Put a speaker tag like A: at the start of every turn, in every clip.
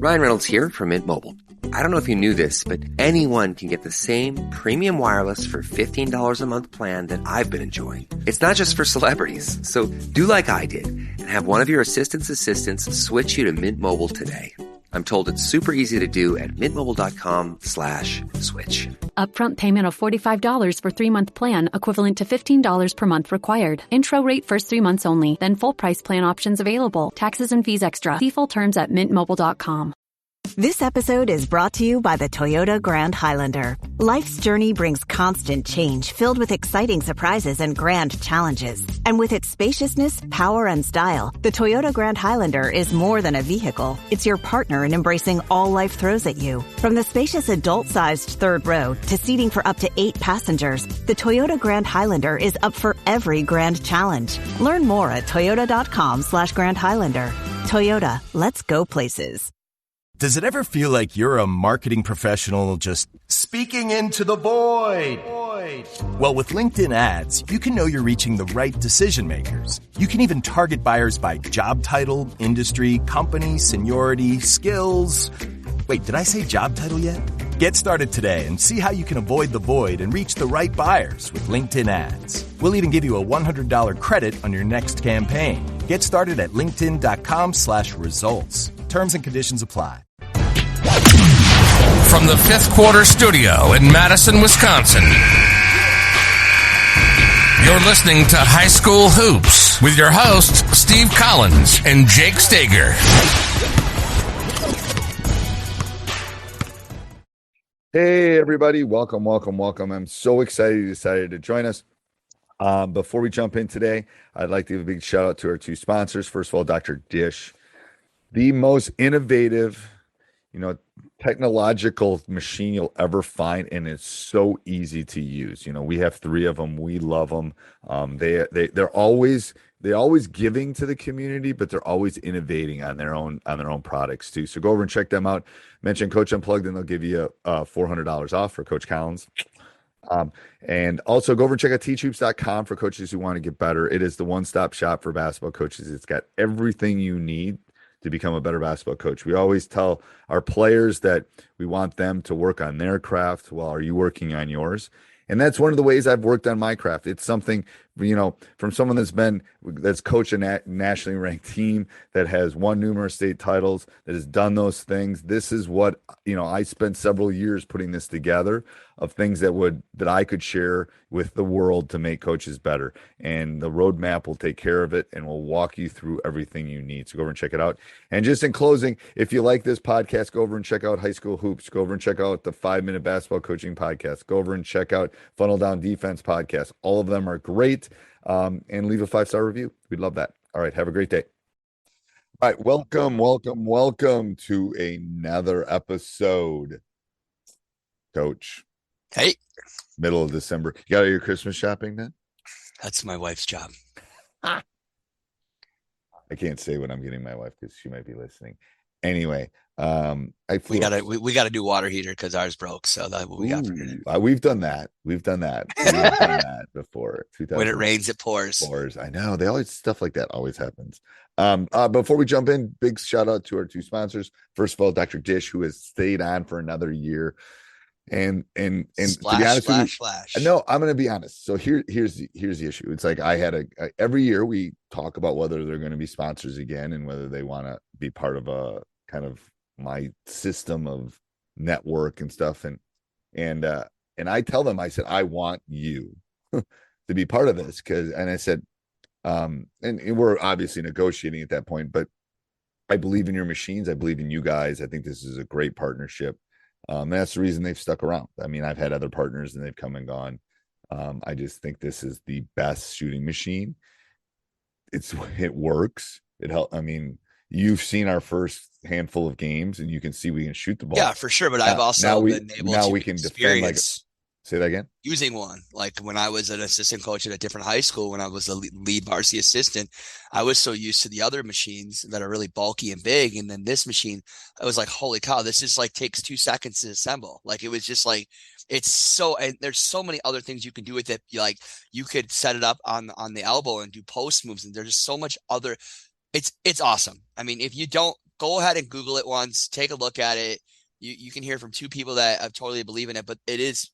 A: Ryan Reynolds here from Mint Mobile. I don't know if you knew this, but anyone can get the same premium wireless for $15 a month plan that I've been enjoying. It's not just for celebrities. So do like I did and have one of your assistants switch you to Mint Mobile today. I'm told it's super easy to do at mintmobile.com/switch.
B: Upfront payment of $45 for 3-month plan, equivalent to $15 per month required. Intro rate first 3 months only, then full price plan options available. Taxes and fees extra. See full terms at mintmobile.com.
C: This episode is brought to you by the Toyota Grand Highlander. Life's journey brings constant change filled with exciting surprises and grand challenges. And with its spaciousness, power, and style, the Toyota Grand Highlander is more than a vehicle. It's your partner in embracing all life throws at you. From the spacious adult-sized third row to seating for up to 8 passengers, the Toyota Grand Highlander is up for every grand challenge. Learn more at toyota.com/Grand Highlander. Toyota, let's go places.
D: Does it ever feel like you're a marketing professional just speaking into the void? Well, with LinkedIn ads, you can know you're reaching the right decision makers. You can even target buyers by job title, industry, company, seniority, skills. Wait, did I say job title yet? Get started today and see how you can avoid the void and reach the right buyers with LinkedIn ads. We'll even give you a $100 credit on your next campaign. Get started at linkedin.com/results. Terms and conditions apply.
E: From the Fifth Quarter Studio in Madison, Wisconsin, you're listening to High School Hoops with your hosts, Steve Collins and Jake Stager.
F: Hey, everybody. Welcome. I'm so excited you decided to join us. Before we jump in today, I'd like to give a big shout out to our 2 sponsors. First of all, Dr. Dish, the most innovative, technological machine you'll ever find, and it's so easy to use. We have 3 of them. We love them. They're always giving to the community, but they're always innovating on their own products too. So go over and check them out. Mention Coach Unplugged, and they'll give you $400 off for Coach Collins. And also go over and check out teachhoops.com for coaches who want to get better. It is the one-stop shop for basketball coaches. It's got everything you need to become a better basketball coach. We always tell our players that we want them to work on their craft while are you working on yours. And that's one of the ways I've worked on my craft. It's something, from someone that's coached a nationally ranked team, that has won numerous state titles, that has done those things. This is what, I spent several years putting this together of things that I could share with the world to make coaches better. And the roadmap will take care of it and will walk you through everything you need. So go over and check it out. And just in closing, if you like this podcast, go over and check out High School Hoops. Go over and check out the 5-Minute Basketball Coaching Podcast. Go over and check out Funnel Down Defense Podcast. All of them are great. And leave a 5-star review. We'd love that. All right. Have a great day. All right. Welcome to another episode. Coach.
G: Hey.
F: Middle of December. You got all your Christmas shopping then?
G: That's my wife's job.
F: I can't say what I'm getting my wife because she might be listening. Anyway, we gotta do water heater because ours broke. So that we got. We've done that. We've done that before.
G: When it rains, it pours.
F: I know. Stuff like that always happens. Before we jump in, big shout out to our 2 sponsors. First of all, Dr. Dish, who has stayed on for another year. And
G: Splash,
F: to be honest with you,
G: splash.
F: No, I'm going to be honest. So here's the issue. It's like every year we talk about whether they're going to be sponsors again and whether they want to be part of a kind of my system of network and stuff. And I tell them, I said, I want you to be part of this and I said, and we're obviously negotiating at that point, but I believe in your machines. I believe in you guys. I think this is a great partnership. That's the reason they've stuck around. I mean, I've had other partners and they've come and gone. I just think this is the best shooting machine. It works. It helps. I mean, you've seen our first handful of games and you can see we can shoot the ball.
G: Yeah, for sure. But I've also been able to experience
F: say that again.
G: Using one. Like when I was an assistant coach at a different high school, when I was the lead varsity assistant, I was so used to the other machines that are really bulky and big. And then this machine, I was like, holy cow, this is like takes 2 seconds to assemble. Like it was just like, it's so, and there's so many other things you can do with it. Like you could set it up on the elbow and do post moves. And there's just so much other, it's awesome. I mean, if you don't go ahead and Google it once, take a look at it. You can hear from two people that I totally believe in it, but it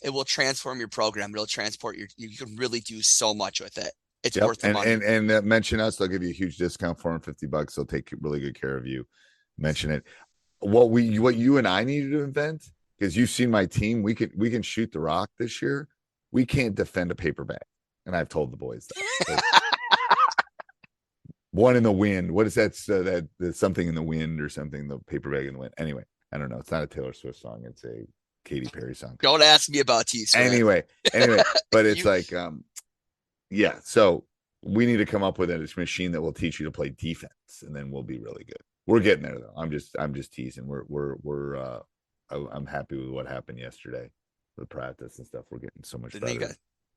G: will transform your program. It'll transport you can really do so much with it. It's worth the money.
F: And mention us. They'll give you a huge discount for them, $50. They'll take really good care of you. Mention it. What you and I needed to invent, because you've seen my team, we can shoot the rock this year. We can't defend a paper bag. And I've told the boys that. One in the wind. What is that? Something in the wind or something, the paper bag in the wind. Anyway, I don't know. It's not a Taylor Swift song. It's a Katy Perry song.
G: Don't ask me about T-Swift.
F: Anyway, but it's yeah. So we need to come up with a machine that will teach you to play defense, and then we'll be really good. We're getting there though. I'm just teasing. I'm happy with what happened yesterday, the practice and stuff. We're getting so much better.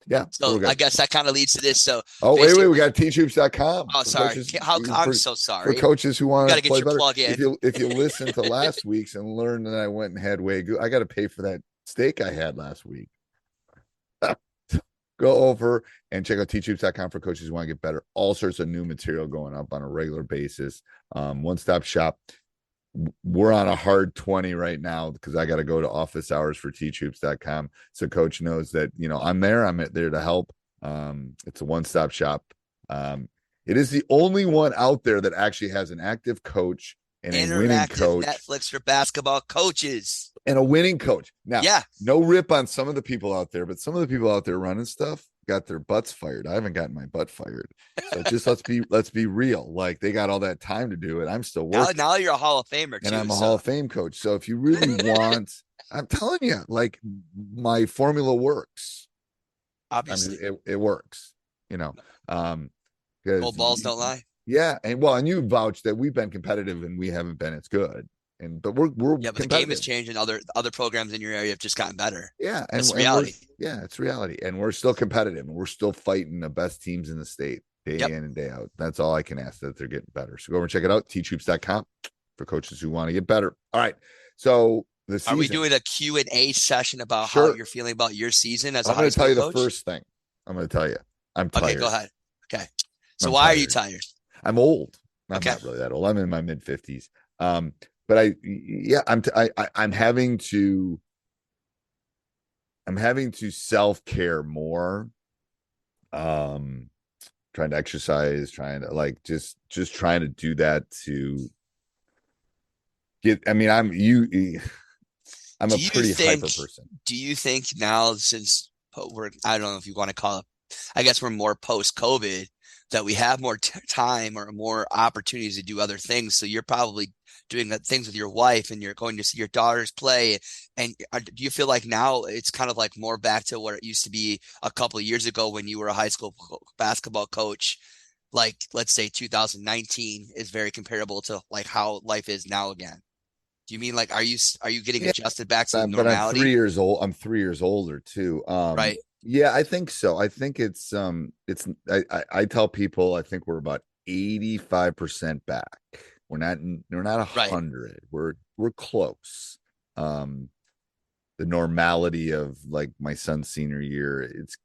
F: Yeah.
G: So I guess that kind of leads to this. So
F: wait, we got tshoops.com.
G: Oh, sorry. I'm so sorry.
F: For coaches who want to
G: get
F: play
G: your
F: better.
G: plug in.
F: If you listen to last week's and learn that I went and had Wagyu, I got to pay for that steak I had last week. Go over and check out tshoops.com for coaches who want to get better. All sorts of new material going up on a regular basis. One-stop shop. We're on a hard 20 right now because I got to go to office hours for tshoops.com. So coach knows that, I'm there. I'm there to help. It's a one-stop shop. It is the only one out there that actually has an active coach and a winning coach.
G: Netflix for basketball coaches.
F: And a winning coach. Now,
G: yeah.
F: No rip on some of the people out there, but some of the people out there running stuff got their butts fired. I haven't gotten my butt fired. So just let's be real. Like, they got all that time to do it. I'm still working.
G: Now you're a Hall of Famer too.
F: And I'm a Hall of Fame coach. So if you really want, I'm telling you, like, my formula works.
G: Obviously.
F: I mean, it works,
G: Old balls don't lie.
F: Yeah. And you vouch that we've been competitive and we haven't been as good. But we're
G: but the game has changed, and other programs in your area have just gotten better.
F: Yeah,
G: and it's reality.
F: It's reality, and we're still competitive, and we're still fighting the best teams in the state day in and day out. That's all I can ask, that they're getting better. So go over and check it out, tshoops.com, for coaches who want to get better. All right, so the season.
G: Are we doing a Q&A session about how you're feeling about your season as a high school coach? I'm going to tell you
F: the first thing. I'm going to tell you. I'm tired.
G: Okay, go ahead. Okay, so why are you tired?
F: I'm old. I'm not really that old. I'm in my mid 50s. But I'm having to self-care more. Trying to exercise, trying to just trying to do that to get. I mean, I'm a pretty hyper person.
G: Do you think now, since I don't know if you want to call it, I guess we're more post-COVID, that we have more time or more opportunities to do other things? So you're probably doing things with your wife, and you're going to see your daughters play. And do you feel like now it's kind of like more back to what it used to be a couple of years ago when you were a high school basketball coach? Like, let's say 2019 is very comparable to like how life is now again. Do you mean like, are you getting adjusted back to normality?
F: But I'm 3 years old. I'm 3 years older too.
G: Right.
F: Yeah, I think so. I think it's I tell people, I think we're about 85% back. We're not 100. Right. We're close. The normality of like my son's senior year, it's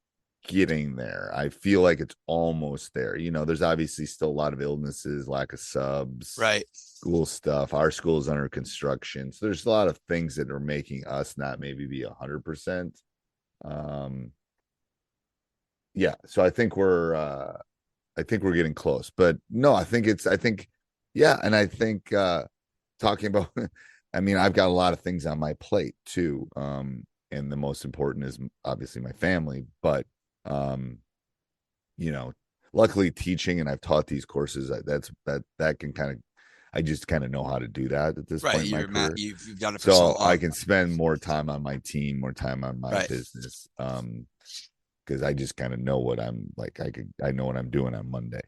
F: getting there. I feel like it's almost there. There's obviously still a lot of illnesses, lack of subs,
G: right?
F: School stuff. Our school is under construction, so there's a lot of things that are making us not maybe be 100%. Yeah, so I think we're getting close, but no, I think talking about, I mean, I've got a lot of things on my plate too. And the most important is obviously my family, but, luckily teaching, and I've taught these courses, that can kind of, I just kind of know how to do that at this point in my career.
G: You've done it for so long.
F: I can spend more time on my team, more time on my business. Because I just kind of know what I'm like. I know what I'm doing on Monday.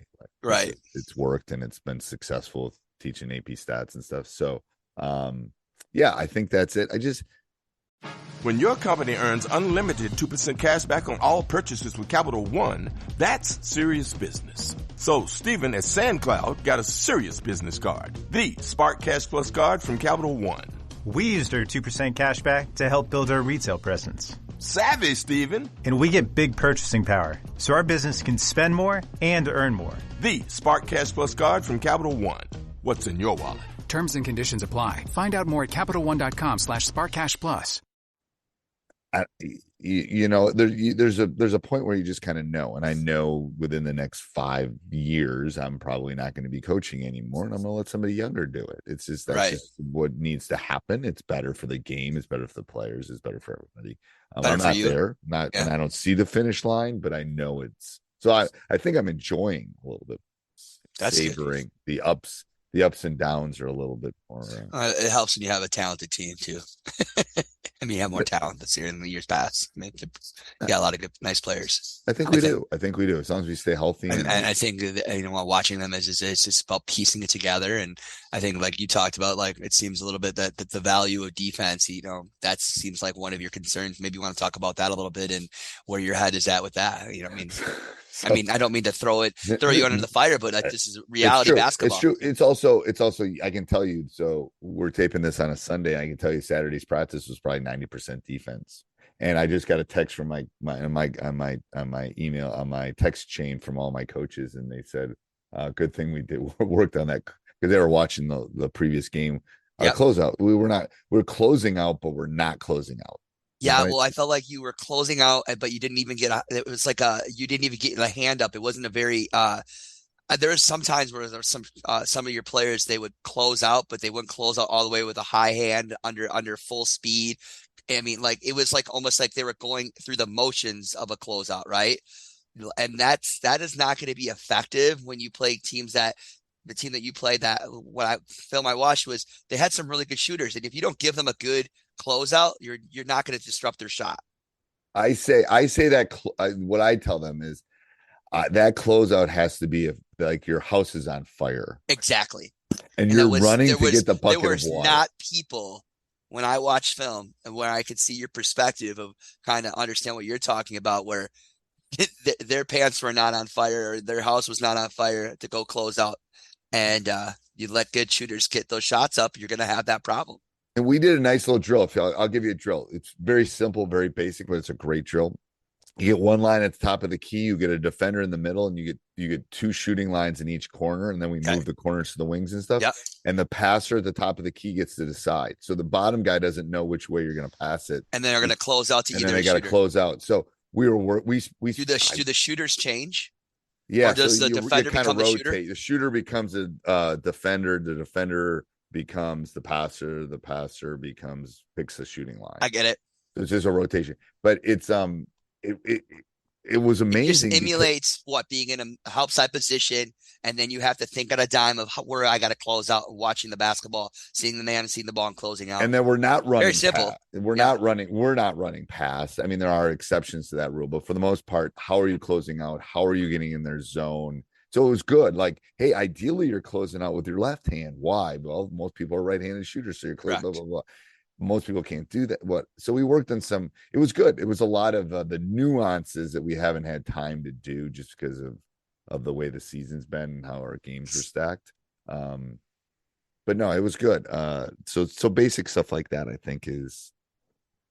G: Right.
F: It's worked and it's been successful teaching AP stats and stuff. So, I think that's it.
H: When your company earns unlimited 2% cash back on all purchases with Capital One, that's serious business. So Stephen at SandCloud got a serious business card, the Spark Cash Plus card from Capital One.
I: We used our 2% cash back to help build our retail presence.
H: Savvy, Stephen.
I: And we get big purchasing power, so our business can spend more and earn more.
H: The Spark Cash Plus card from Capital One. what's in your wallet.
J: Terms and conditions apply. Find out more at CapitalOne.com/SparkCash+.
F: There's a point where you just kind of know, and I know within the next 5 years I'm probably not going to be coaching anymore, and I'm going to let somebody younger do it. It's just that's just what needs to happen. It's better for the game. It's better for the players. It's better for everybody. I'm not there, and I don't see the finish line, but I know it's. So I think I'm enjoying a little bit, savoring the ups. The ups and downs are a little bit more.
G: It helps when you have a talented team too. I mean, you have more talent this year than the years past. I mean, you got a lot of good, nice players.
F: I think we do. As long as we stay healthy.
G: And I think while watching them, it's just about piecing it together. And I think, like you talked about, like it seems a little bit that the value of defense. That seems like one of your concerns. Maybe you want to talk about that a little bit and where your head is at with that. I mean, I don't mean to throw you under the fire, but this is reality basketball.
F: It's true. It's also, I can tell you, so we're taping this on a Sunday. I can tell you Saturday's practice was probably 90% defense. And I just got a text from my email, on my text chain from all my coaches. And they said, good thing we worked on that, because they were watching the previous game, closeout. We're closing out, but we're not closing out.
G: Yeah, well, I felt like you were closing out, but you didn't even it was like you didn't even get a hand up. It wasn't a very, there was some times where there was some of your players, they would close out, but they wouldn't close out all the way with a high hand under full speed. I mean, like it was like almost like they were going through the motions of a closeout, right? And that is not going to be effective when you play teams the team that you played, that what film I watched was they had some really good shooters. And if you don't give them a good closeout, you're not going to disrupt their shot.
F: I say that what I tell them is that closeout has to be like your house is on fire.
G: Exactly.
F: And you're running to get the bucket of water. There was
G: not people when I watched film and where I could see your perspective of kind of understand what you're talking about, where their pants were not on fire or their house was not on fire to go close out. And you let good shooters get those shots up, you're going to have that problem.
F: And we did a nice little drill. I'll give you a drill. It's very simple, very basic, but it's a great drill. You get one line at the top of the key, you get a defender in the middle, and you get two shooting lines in each corner, and then we move the corners to the wings and stuff.
G: Yep.
F: And the passer at the top of the key gets to decide. So the bottom guy doesn't know which way you're going to pass it.
G: And then they're going to close out to either.
F: And then they got to close out. So we do
G: the shooters change?
F: Yeah.
G: Or does the defender become the shooter?
F: The shooter becomes a defender. The defender becomes the passer. The passer picks the shooting line.
G: I get it.
F: So it's just a rotation, but it's it was amazing.
G: It just emulates being in a help side position, and then you have to think on a dime of where I got to close out, watching the basketball, seeing the man and seeing the ball and closing out.
F: And then we're not running.
G: Very simple.
F: We're not running pass. I mean, there are exceptions to that rule, but for the most part, how are you closing out? How are you getting in their zone? So it was good. Like, hey, ideally you're closing out with your left hand. Why? Well, most people are right-handed shooters, so you're closing, blah, blah, blah. Most people can't do that. So we worked on it was good. It was a lot of the nuances that we haven't had time to do just because of the way the season's been and how our games were stacked. But no, it was good. So basic stuff like that, I think is,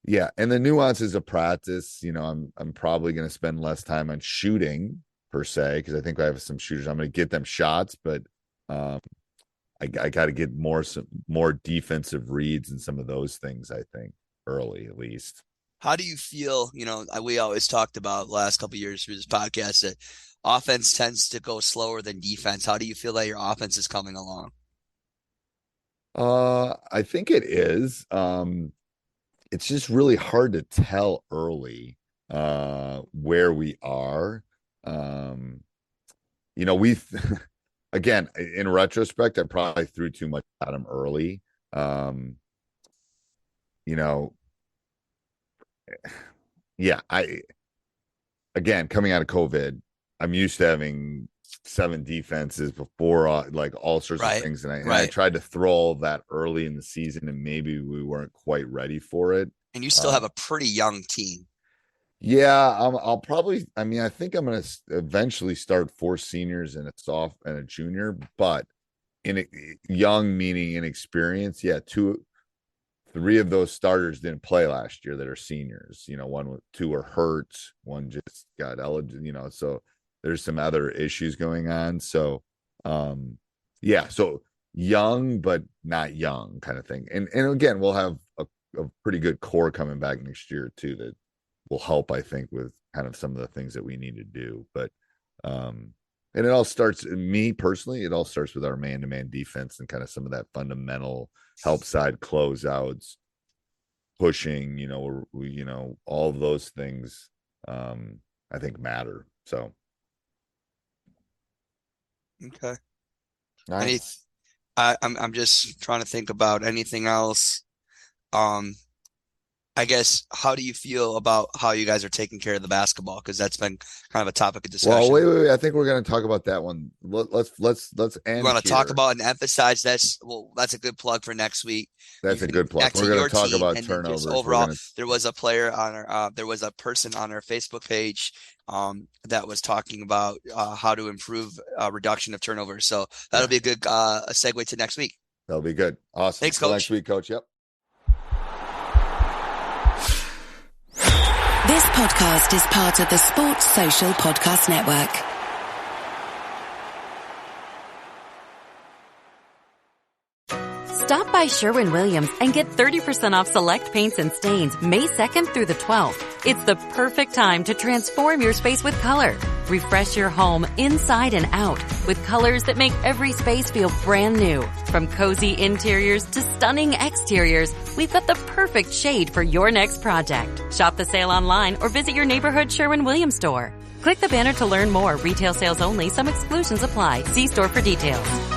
F: yeah. And the nuances of practice, I'm probably going to spend less time on shooting per se, because I think I have some shooters. I'm going to get them shots, but I got to get more defensive reads and some of those things, I think, early at least.
G: How do you feel? We always talked about the last couple of years through this podcast that offense tends to go slower than defense. How do you feel that your offense is coming along?
F: I think it is. It's just really hard to tell early where we are. We've again, in retrospect, I probably threw too much at him early. Coming out of COVID, I'm used to having 7 defenses before, all sorts of things. And I tried to throw all of that early in the season, and maybe we weren't quite ready for it.
G: And you still have a pretty young team.
F: Yeah, I'll probably. I mean, I think I'm going to eventually start 4 seniors and a junior, but young meaning inexperienced. Yeah, 3 of those starters didn't play last year that are seniors. 2 are hurt, one just got eligible. So there's some other issues going on. So, so young, but not young kind of thing. And again, we'll have a pretty good core coming back next year too, that will help, I think, with kind of some of the things that we need to do. But, and it all starts, me personally, it all starts with our man-to-man defense and kind of some of that fundamental help side closeouts, pushing, all of those things, I think matter. So.
G: Okay.
F: Nice.
G: I'm just trying to think about anything else. I guess, how do you feel about how you guys are taking care of the basketball? Because that's been kind of a topic of discussion.
F: Well, wait. I think we're going to talk about that one. Let's end.
G: You want to talk about and emphasize this? Well, that's a good plug for next week.
F: That's a good plug. We're going to talk about turnovers.
G: Overall, there was a player on our, there was a person on our Facebook page that was talking about how to improve reduction of turnovers. So that'll be a good segue to next week.
F: That'll be good. Awesome.
G: Thanks, Coach.
F: Next week, Coach. Yep.
K: This podcast is part of the Sports Social Podcast Network.
B: Stop by Sherwin-Williams and get 30% off select paints and stains May 2nd through the 12th. It's the perfect time to transform your space with color. Refresh your home inside and out with colors that make every space feel brand new. From cozy interiors to stunning exteriors, we've got the perfect shade for your next project. Shop the sale online or visit your neighborhood Sherwin-Williams store. Click the banner to learn more. Retail sales only. Some exclusions apply. See store for details.